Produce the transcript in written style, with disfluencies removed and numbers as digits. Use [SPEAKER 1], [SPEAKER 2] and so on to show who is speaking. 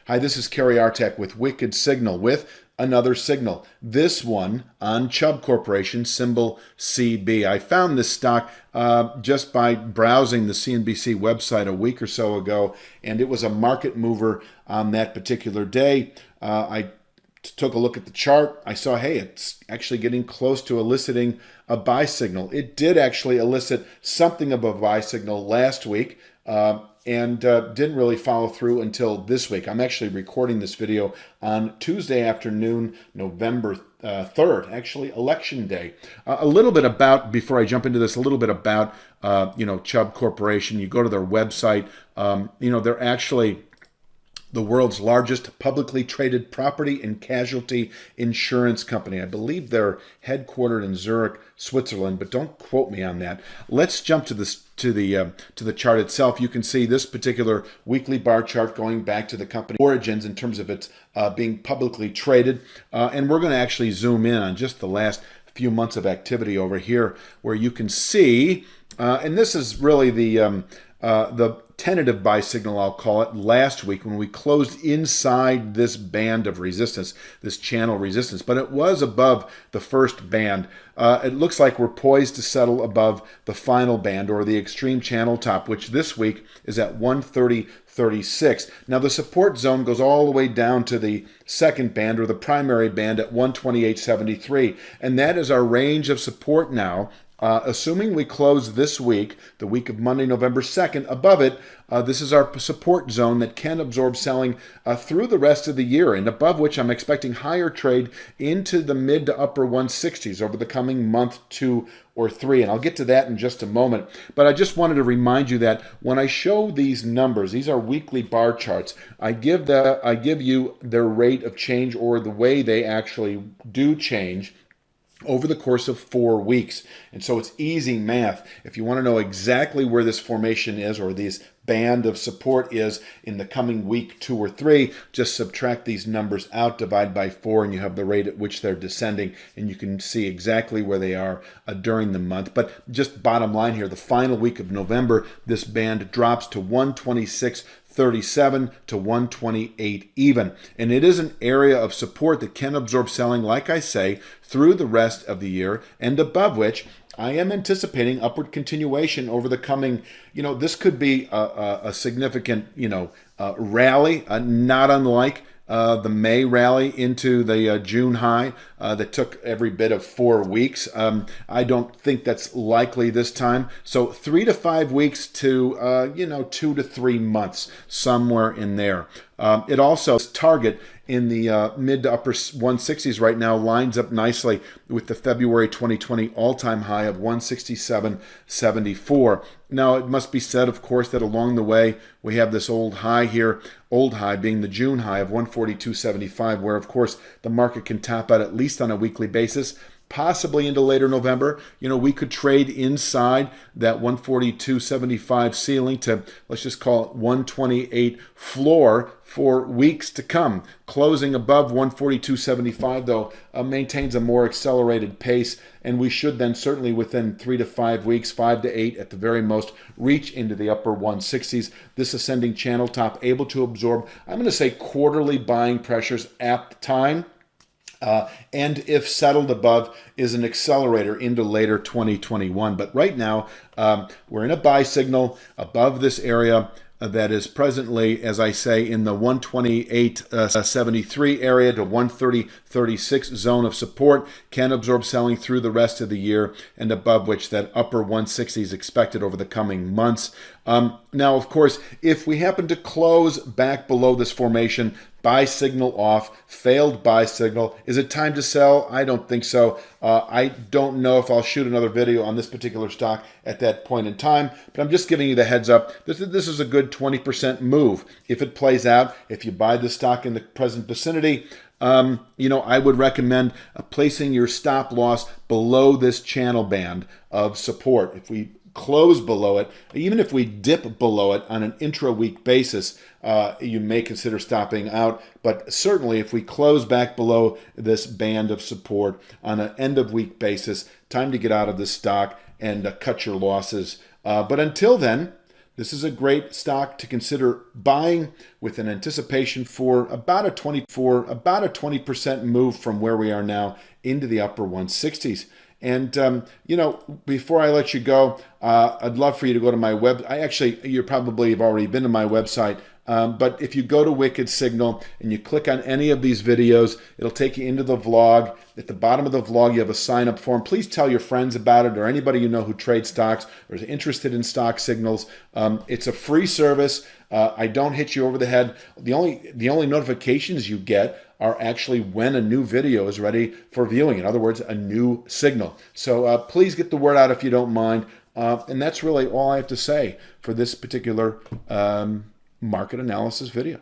[SPEAKER 1] Hi, this is Kerry Artek with Wicked Signal with another signal. This one on Chubb Corporation, symbol CB. I found this stock just by browsing the CNBC website a week or so ago, and it was a market mover on that particular day. I took a look at the chart. I saw, hey, it's actually getting close to eliciting a buy signal. It did actually elicit something of a buy signal last week. And didn't really follow through until this week. I'm actually recording this video on Tuesday afternoon, November 3rd, actually election day. A little bit about, before I jump into this, a little bit about, Chubb Corporation. You go to their website, they're actually the world's largest publicly traded property and casualty insurance company. I believe they're headquartered in Zurich, Switzerland, but don't quote me on that. Let's jump to this to the chart itself. You can see this particular weekly bar chart going back to the company origins in terms of its being publicly traded, and we're going to actually zoom in on just the last few months of activity over here, where you can see, and this is really the tentative buy signal, I'll call it, last week when we closed inside this band of resistance, this channel resistance, but it was above the first band. It looks like we're poised to settle above the final band, or the extreme channel top, which this week is at 130.36. Now the support zone goes all the way down to the second band, or the primary band, at 128.73, and that is our range of support now. Assuming we close this week, the week of Monday, November 2nd, above it, this is our support zone that can absorb selling through the rest of the year, and above which I'm expecting higher trade into the mid to upper 160s over the coming month, 2 or 3. And I'll get to that in just a moment. But I just wanted to remind you that when I show these numbers, these are weekly bar charts, I give you their rate of change, or the way they actually do change over the course of 4 weeks. And so it's easy math. If you want to know exactly where this formation is, or this band of support is in the coming week, 2 or 3, just subtract these numbers out, divide by 4, and you have the rate at which they're descending, and you can see exactly where they are during the month. But just bottom line here, the final week of November, this band drops to 126.37 to 128 even. And it is an area of support that can absorb selling, like I say, through the rest of the year, and above which I am anticipating upward continuation over the coming, this could be a significant, rally, not unlike the May rally into the June high that took every bit of 4 weeks. I don't think that's likely this time. So 3 to 5 weeks to, 2 to 3 months, somewhere in there. It also target in the mid to upper 160s right now lines up nicely with the February 2020 all-time high of 167.74. Now, it must be said, of course, that along the way we have this old high here, old high being the June high of 142.75, where, of course, the market can top out at least on a weekly basis, possibly into later November. We could trade inside that 142.75 ceiling to, let's just call it 128 floor for weeks to come. Closing above 142.75, though, maintains a more accelerated pace, and we should then certainly within 3 to 5 weeks, 5 to 8 at the very most, reach into the upper 160s. This ascending channel top able to absorb, I'm going to say, quarterly buying pressures at the time. And if settled above, is an accelerator into later 2021. But right now, we're in a buy signal above this area that is presently, as I say, in the 128.73 area to 130.36 zone of support, can absorb selling through the rest of the year, and above which that upper 160 is expected over the coming months. Now, of course, if we happen to close back below this formation, buy signal off, failed buy signal. Is it time to sell? I don't think so. I don't know if I'll shoot another video on this particular stock at that point in time, but I'm just giving you the heads up. This is a good 20% move. If it plays out, if you buy the stock in the present vicinity, I would recommend placing your stop loss below this channel band of support. If we close below it, even if we dip below it on an intra-week basis, you may consider stopping out. But certainly if we close back below this band of support on an end-of-week basis, time to get out of this stock and cut your losses. But until then, This is a great stock to consider buying with an anticipation for about a 20% move from where we are now into the upper 160s. And before I let you go, I'd love for you to go to my you probably have already been to my website. But if you go to Wicked Signal and you click on any of these videos, it'll take you into the vlog. At the bottom of the vlog, you have a sign-up form. Please tell your friends about it or anybody you know who trades stocks or is interested in stock signals. It's a free service. I don't hit you over the head. The only notifications you get are actually when a new video is ready for viewing. In other words, a new signal. So please get the word out if you don't mind. And that's really all I have to say for this particular market analysis video.